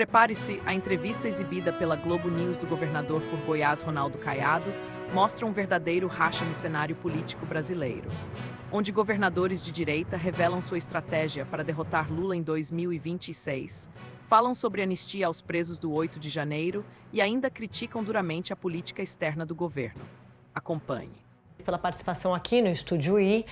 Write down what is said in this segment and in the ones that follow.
Prepare-se, a entrevista exibida pela Globo News do governador por Goiás, Ronaldo Caiado, mostra um verdadeiro racha no cenário político brasileiro, onde governadores de direita revelam sua estratégia para derrotar Lula em 2026, falam sobre anistia aos presos do 8 de janeiro e ainda criticam duramente a política externa do governo. Acompanhe. Pela participação aqui no Estúdio I,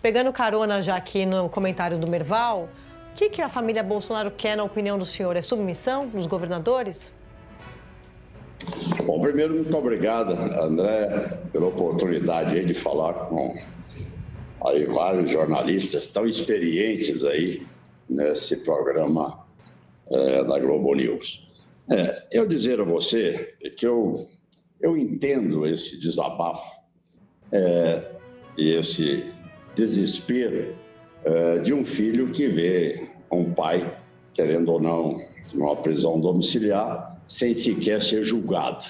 pegando carona já aqui no comentário do Merval, o que a família Bolsonaro quer, na opinião do senhor? É submissão dos governadores? Bom, primeiro, muito obrigado, André, pela oportunidade aí de falar com aí vários jornalistas tão experientes aí nesse programa da Globo News. Eu dizer a você que eu entendo esse desabafo e esse desespero de um filho que vê um pai, querendo ou não, numa prisão domiciliar, sem sequer ser julgado.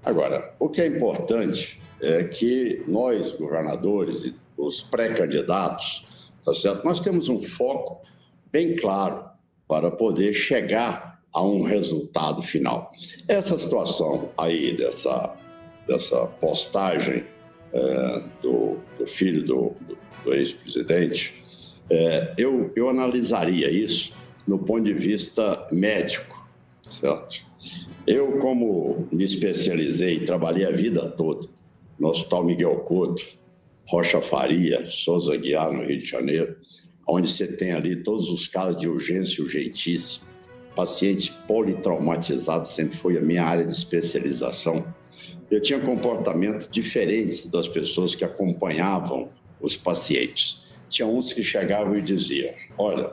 Agora, o que é importante é que nós, governadores e os pré-candidatos, tá certo? Nós temos um foco bem claro para poder chegar a um resultado final. Essa situação aí, dessa postagem do filho do ex-presidente, eu analisaria isso no ponto de vista médico, certo? Eu, como me especializei e trabalhei a vida toda no Hospital Miguel Couto, Rocha Faria, Souza Aguiar, no Rio de Janeiro, onde você tem ali todos os casos de urgência urgentíssima, paciente politraumatizado, sempre foi a minha área de especialização. Eu tinha comportamentos diferentes das pessoas que acompanhavam os pacientes. Tinha uns que chegavam e diziam: olha,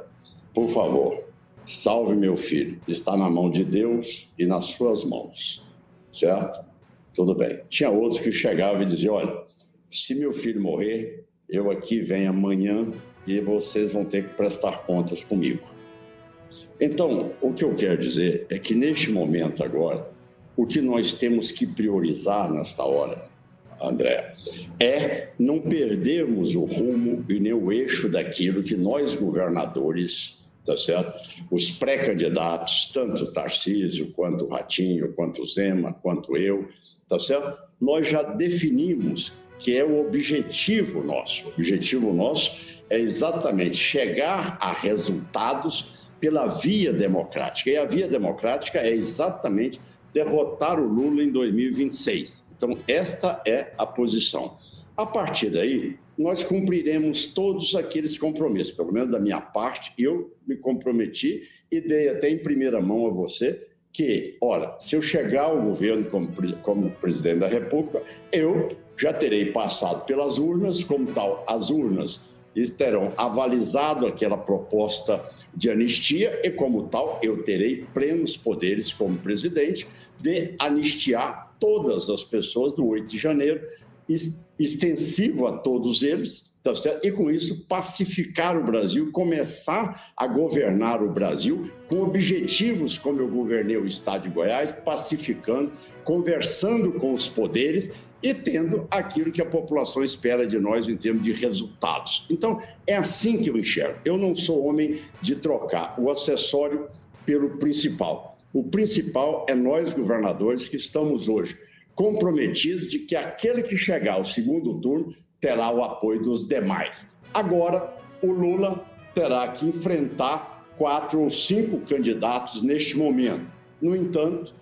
por favor, salve meu filho, está na mão de Deus e nas suas mãos, certo? Tudo bem. Tinha outros que chegavam e diziam: olha, se meu filho morrer, eu aqui venho amanhã e vocês vão ter que prestar contas comigo. Então, o que eu quero dizer é que neste momento agora, o que nós temos que priorizar nesta hora, André, é não perdermos o rumo e nem o eixo daquilo que nós, governadores, tá certo? Os pré-candidatos, tanto o Tarcísio, quanto o Ratinho, quanto o Zema, quanto eu, tá certo? Nós já definimos que é o objetivo nosso. O objetivo nosso é exatamente chegar a resultados pela via democrática. E a via democrática é exatamente derrotar o Lula em 2026. Então, esta é a posição. A partir daí, nós cumpriremos todos aqueles compromissos. Pelo menos da minha parte, eu me comprometi e dei até em primeira mão a você que, olha, se eu chegar ao governo como presidente da República, eu já terei passado pelas urnas, como tal, as urnas terão avalizado aquela proposta de anistia e, como tal, eu terei plenos poderes como presidente de anistiar todas as pessoas do 8 de janeiro, extensivo a todos eles, tá certo? E com isso pacificar o Brasil, começar a governar o Brasil com objetivos como eu governei o estado de Goiás, pacificando, conversando com os poderes e tendo aquilo que a população espera de nós em termos de resultados. Então, é assim que eu enxergo. Eu não sou homem de trocar o acessório pelo principal. O principal é nós, governadores, que estamos hoje comprometidos de que aquele que chegar ao segundo turno terá o apoio dos demais. Agora, o Lula terá que enfrentar 4 ou 5 candidatos neste momento. No entanto,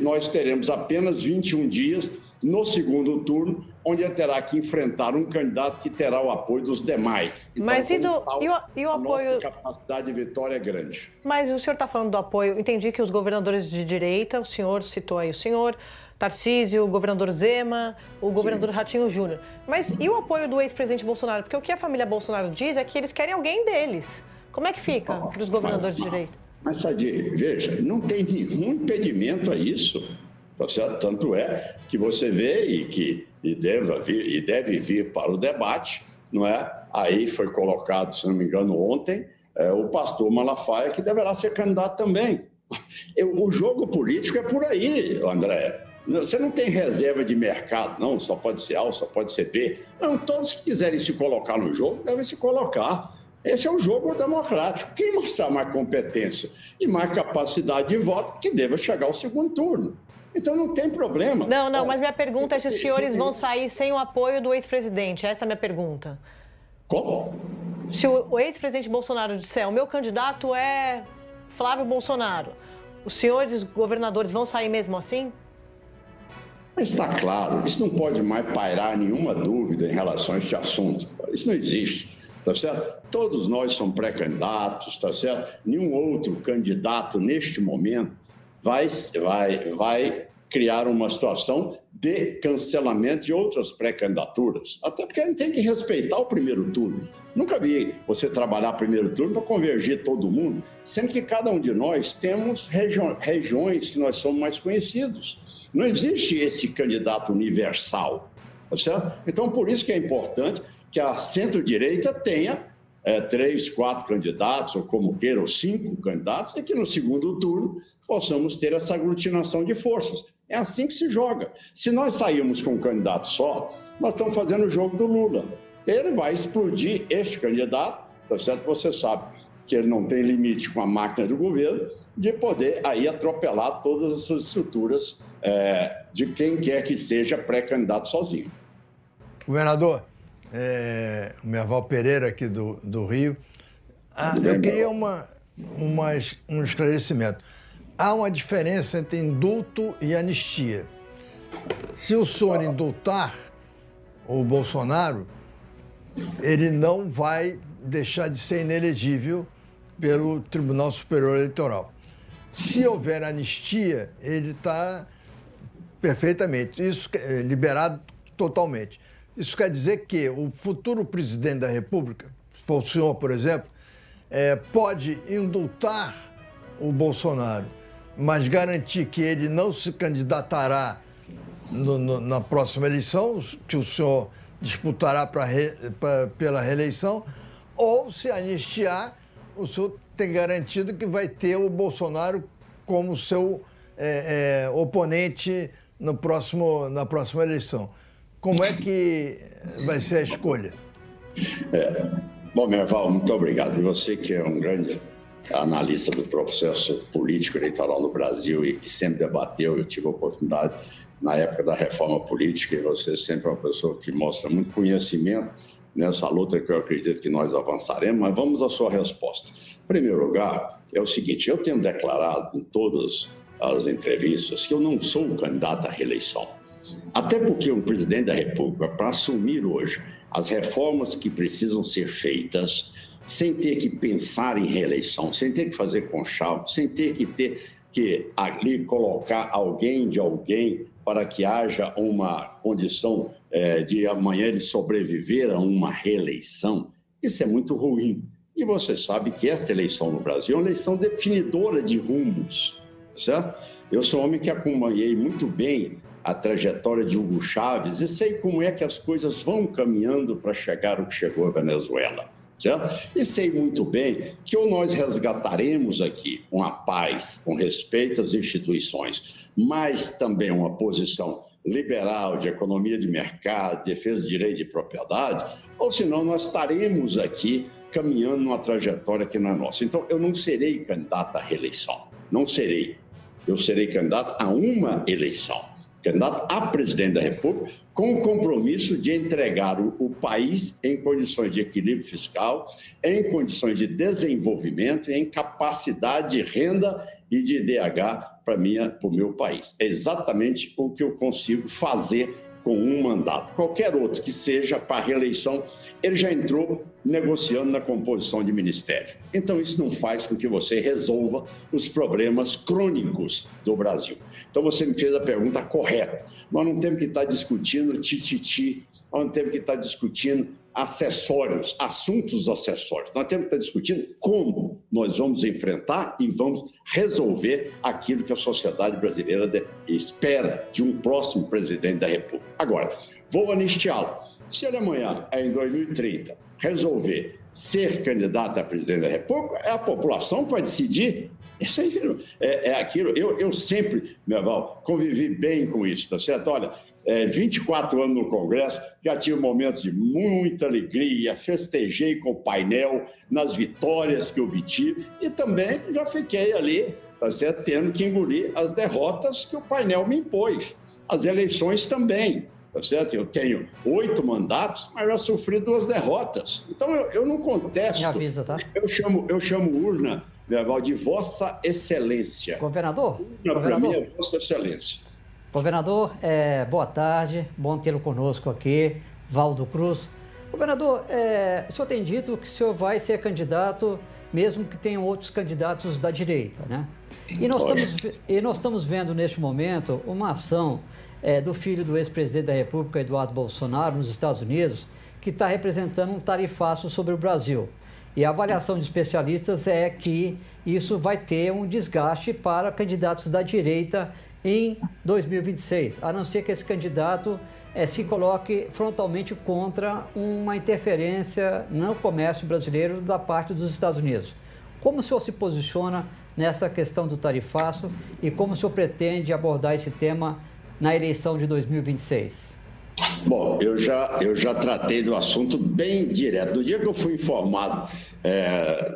nós teremos apenas 21 dias no segundo turno, onde ele terá que enfrentar um candidato que terá o apoio dos demais. Então, mas e o apoio? A nossa capacidade de vitória é grande. Mas o senhor está falando do apoio. Entendi que os governadores de direita, o senhor citou aí o senhor, Tarcísio, o governador Zema, o governador Ratinho Júnior. Mas e o apoio do ex-presidente Bolsonaro? Porque o que a família Bolsonaro diz é que eles querem alguém deles. Como é que fica para os governadores de direita? Mas, Sadir, veja, não tem nenhum impedimento a isso. Tá certo? Tanto é que você vê e deve vir para o debate, não é? Aí foi colocado, se não me engano, ontem, o pastor Malafaia, que deverá ser candidato também. O jogo político é por aí, André. Você não tem reserva de mercado, não, só pode ser A, só pode ser B. Não, todos que quiserem se colocar no jogo devem se colocar. Esse é o jogo democrático. Quem mostrar mais competência e mais capacidade de voto, que deva chegar ao segundo turno. Então não tem problema. Não, mas minha pergunta é se os senhores vão sair sem o apoio do ex-presidente. Essa é a minha pergunta. Como? Se o ex-presidente Bolsonaro disser, o meu candidato é Flávio Bolsonaro, os senhores governadores vão sair mesmo assim? Está claro, isso não pode mais pairar nenhuma dúvida em relação a este assunto. Isso não existe, tá certo? Todos nós somos pré-candidatos, tá certo? Nenhum outro candidato neste momento vai criar uma situação de cancelamento de outras pré-candidaturas. Até porque a gente tem que respeitar o primeiro turno. Nunca vi você trabalhar primeiro turno para convergir todo mundo, sendo que cada um de nós temos regiões que nós somos mais conhecidos. Não existe esse candidato universal, tá certo? Então, por isso que é importante que a centro-direita tenha 3, 4 candidatos, ou como queira, ou 5 candidatos, e que no segundo turno possamos ter essa aglutinação de forças. É assim que se joga. Se nós sairmos com um candidato só, nós estamos fazendo o jogo do Lula. Ele vai explodir este candidato, tá certo? Você sabe que ele não tem limite com a máquina do governo, de poder aí atropelar todas essas estruturas de quem quer que seja pré-candidato sozinho. Governador, o Merval Pereira aqui do Rio, eu queria um esclarecimento. Há uma diferença entre indulto e anistia. Se o senhor indultar o Bolsonaro, ele não vai deixar de ser inelegível pelo Tribunal Superior Eleitoral. Se houver anistia, ele está perfeitamente, liberado totalmente. Isso quer dizer que o futuro presidente da República, se for o senhor, por exemplo, pode indultar o Bolsonaro, mas garantir que ele não se candidatará na próxima eleição, que o senhor disputará pela reeleição, ou se anistiar, o senhor tem garantido que vai ter o Bolsonaro como seu oponente na próxima eleição. Como é que vai ser a escolha? Bom, Merval, muito obrigado. E você que é um grande analista do processo político eleitoral no Brasil e que sempre debateu, eu tive a oportunidade na época da reforma política, e você sempre é uma pessoa que mostra muito conhecimento nessa luta que eu acredito que nós avançaremos, mas vamos à sua resposta. Em primeiro lugar, é o seguinte, eu tenho declarado em todas as entrevistas que eu não sou um candidato à reeleição. Até porque o presidente da República, para assumir hoje as reformas que precisam ser feitas, sem ter que pensar em reeleição, sem ter que fazer conchavo, sem ter que ali colocar alguém para que haja uma condição de amanhã ele sobreviver a uma reeleição, isso é muito ruim. E você sabe que esta eleição no Brasil é uma eleição definidora de rumos, certo? Eu sou um homem que acompanhei muito bem a trajetória de Hugo Chávez e sei como é que as coisas vão caminhando para chegar o que chegou à Venezuela. Certo? E sei muito bem que ou nós resgataremos aqui uma paz com respeito às instituições, mas também uma posição liberal de economia de mercado, defesa de direito de propriedade, ou senão nós estaremos aqui caminhando numa trajetória que não é nossa. Então, eu não serei candidato à reeleição, não serei. Eu serei candidato a uma eleição. Candidato a presidente da República, com o compromisso de entregar o país em condições de equilíbrio fiscal, em condições de desenvolvimento, em capacidade de renda e de IDH para o meu país. É exatamente o que eu consigo fazer com um mandato. Qualquer outro que seja para a reeleição, ele já entrou negociando na composição de ministério. Então, isso não faz com que você resolva os problemas crônicos do Brasil. Então, você me fez a pergunta correta. Nós não temos que estar discutindo tititi, nós não temos que estar discutindo acessórios, assuntos acessórios. Nós temos que estar discutindo como nós vamos enfrentar e vamos resolver aquilo que a sociedade brasileira espera de um próximo presidente da República. Agora, vou anistiá-lo. Se ele amanhã, em 2030, resolver ser candidato a presidente da República, é a população que vai decidir. Isso aí é aquilo. Eu sempre, Merval, convivi bem com isso, tá certo? Olha, 24 anos no Congresso, já tive momentos de muita alegria, festejei com o painel nas vitórias que obtive e também já fiquei ali, tá certo, tendo que engolir as derrotas que o painel me impôs. As eleições também, tá certo? Eu tenho 8 mandatos, mas já sofri 2 derrotas. Então, eu não contesto. Me avisa, tá? Eu chamo urna, Merval, de Vossa Excelência. Governador? Urna, para mim, é Vossa Excelência. Governador, boa tarde, bom tê-lo conosco aqui, Valdo Cruz. Governador, o senhor tem dito que o senhor vai ser candidato, mesmo que tenham outros candidatos da direita, né? E nós estamos vendo neste momento uma ação do filho do ex-presidente da República, Eduardo Bolsonaro, nos Estados Unidos, que está representando um tarifaço sobre o Brasil. E a avaliação de especialistas é que isso vai ter um desgaste para candidatos da direita em 2026, a não ser que esse candidato se coloque frontalmente contra uma interferência no comércio brasileiro da parte dos Estados Unidos. Como o senhor se posiciona nessa questão do tarifaço e como o senhor pretende abordar esse tema na eleição de 2026? Bom, eu já tratei do assunto bem direto. No dia que eu fui informado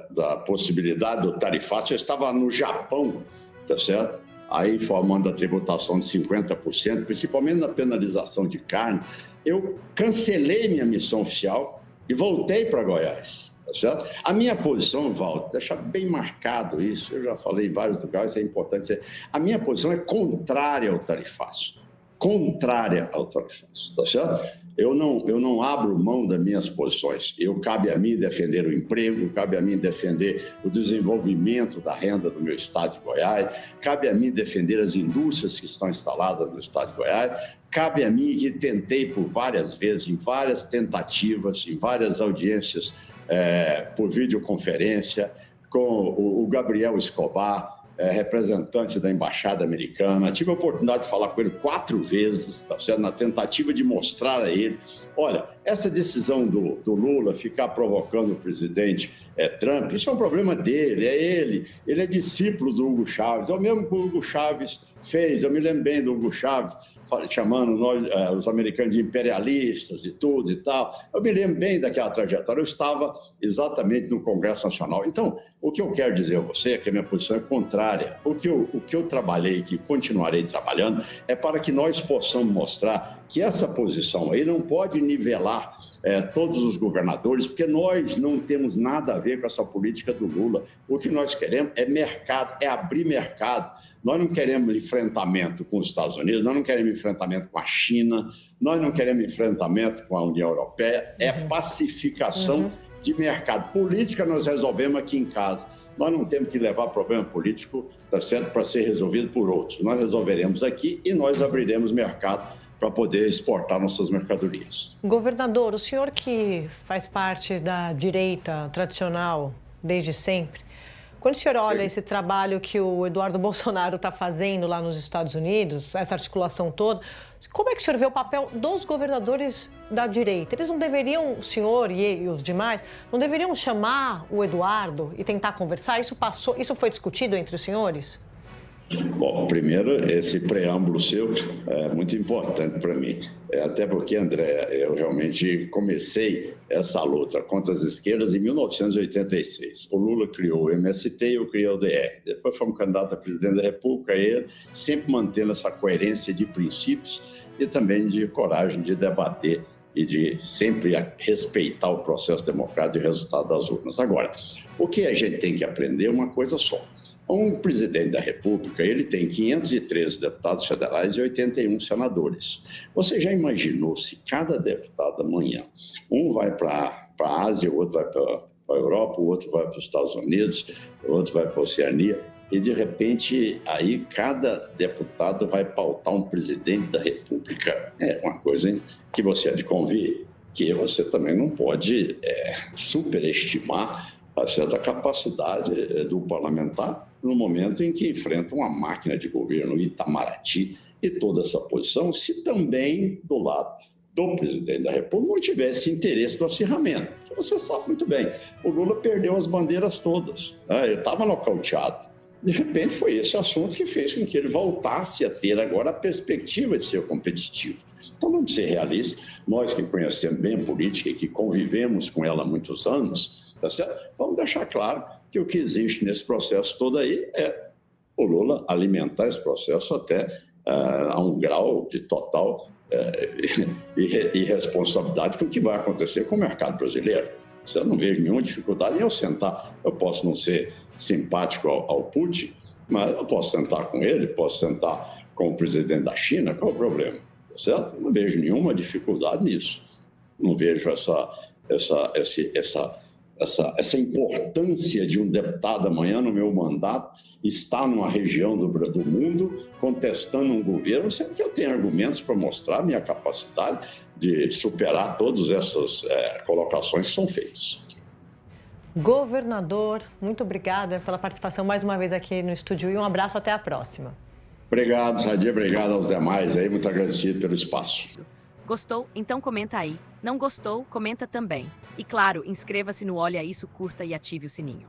da possibilidade do tarifaço, eu estava no Japão, tá certo? Aí informando a tributação de 50%, principalmente na penalização de carne, eu cancelei minha missão oficial e voltei para Goiás, tá certo? A minha posição, Valdo, deixa bem marcado isso, eu já falei em vários lugares, é importante dizer, a minha posição é contrária ao tarifaço. Contrária ao tarifaço, tá certo? Eu não abro mão das minhas posições. Cabe a mim defender o emprego, cabe a mim defender o desenvolvimento da renda do meu estado de Goiás, cabe a mim defender as indústrias que estão instaladas no estado de Goiás, cabe a mim que tentei por várias vezes, em várias tentativas, em várias audiências por videoconferência, com o Gabriel Escobar, representante da Embaixada Americana. Tive a oportunidade de falar com ele 4 vezes, tá certo? Na tentativa de mostrar a ele, olha, essa decisão do Lula ficar provocando o presidente Trump, isso é um problema dele, ele é discípulo do Hugo Chávez, é o mesmo que o Hugo Chávez fez, eu me lembro bem do Hugo Chávez, chamando nós, os americanos de imperialistas e tudo e tal. Eu me lembro bem daquela trajetória, eu estava exatamente no Congresso Nacional. Então, o que eu quero dizer a você é que a minha posição é contrária. O que eu trabalhei e que continuarei trabalhando é para que nós possamos mostrar que essa posição aí não pode nivelar todos os governadores, porque nós não temos nada a ver com essa política do Lula. O que nós queremos é mercado, é abrir mercado. Nós não queremos enfrentamento com os Estados Unidos, nós não queremos enfrentamento com a China, nós não queremos enfrentamento com a União Europeia, é pacificação de mercado. Política nós resolvemos aqui em casa. Nós não temos que levar problema político, tá certo, para ser resolvido por outros. Nós resolveremos aqui e nós abriremos mercado para poder exportar nossas mercadorias. Governador, o senhor que faz parte da direita tradicional desde sempre, quando o senhor olha esse trabalho que o Eduardo Bolsonaro está fazendo lá nos Estados Unidos, essa articulação toda, como é que o senhor vê o papel dos governadores da direita? Eles não deveriam, o senhor e os demais, não deveriam chamar o Eduardo e tentar conversar? Isso foi discutido entre os senhores? Bom, primeiro, esse preâmbulo seu é muito importante para mim. Até porque, André, eu realmente comecei essa luta contra as esquerdas em 1986. O Lula criou o MST e eu criei o DR. Depois fomos candidato a presidente da República e ele sempre mantendo essa coerência de princípios e também de coragem de debater e de sempre respeitar o processo democrático e o resultado das urnas. Agora, o que a gente tem que aprender é uma coisa só. Um presidente da República, ele tem 513 deputados federais e 81 senadores. Você já imaginou se cada deputado amanhã, um vai para a Ásia, o outro vai para a Europa, o outro vai para os Estados Unidos, o outro vai para a Oceania, e de repente aí cada deputado vai pautar um presidente da República. É uma coisa que você há de convir, que você também não pode superestimar a certa capacidade do parlamentar no momento em que enfrenta uma máquina de governo Itamaraty e toda essa posição, se também do lado do presidente da República não tivesse interesse no acirramento. Você sabe muito bem, o Lula perdeu as bandeiras todas, né? Ele estava nocauteado. De repente, foi esse assunto que fez com que ele voltasse a ter agora a perspectiva de ser competitivo. Então, vamos ser realistas. Nós que conhecemos bem a política e que convivemos com ela há muitos anos, tá certo? Vamos deixar claro que o que existe nesse processo todo aí é o Lula alimentar esse processo até a um grau de total irresponsabilidade com o que vai acontecer com o mercado brasileiro. Eu não vejo nenhuma dificuldade em eu sentar. Eu posso não ser simpático ao Putin, mas eu posso sentar com ele, posso sentar com o presidente da China, qual é o problema? Tá certo? Eu não vejo nenhuma dificuldade nisso. Não vejo essa importância de um deputado amanhã no meu mandato estar numa região do mundo contestando um governo, sendo que eu tenho argumentos para mostrar minha capacidade de superar todas essas colocações que são feitas. Governador, muito obrigada pela participação mais uma vez aqui no Estúdio e um abraço, até a próxima. Obrigado, Sadia, obrigado aos demais aí, muito agradecido pelo espaço. Gostou? Então comenta aí. Não gostou? Comenta também. E claro, inscreva-se no Olha Isso, curta e ative o sininho.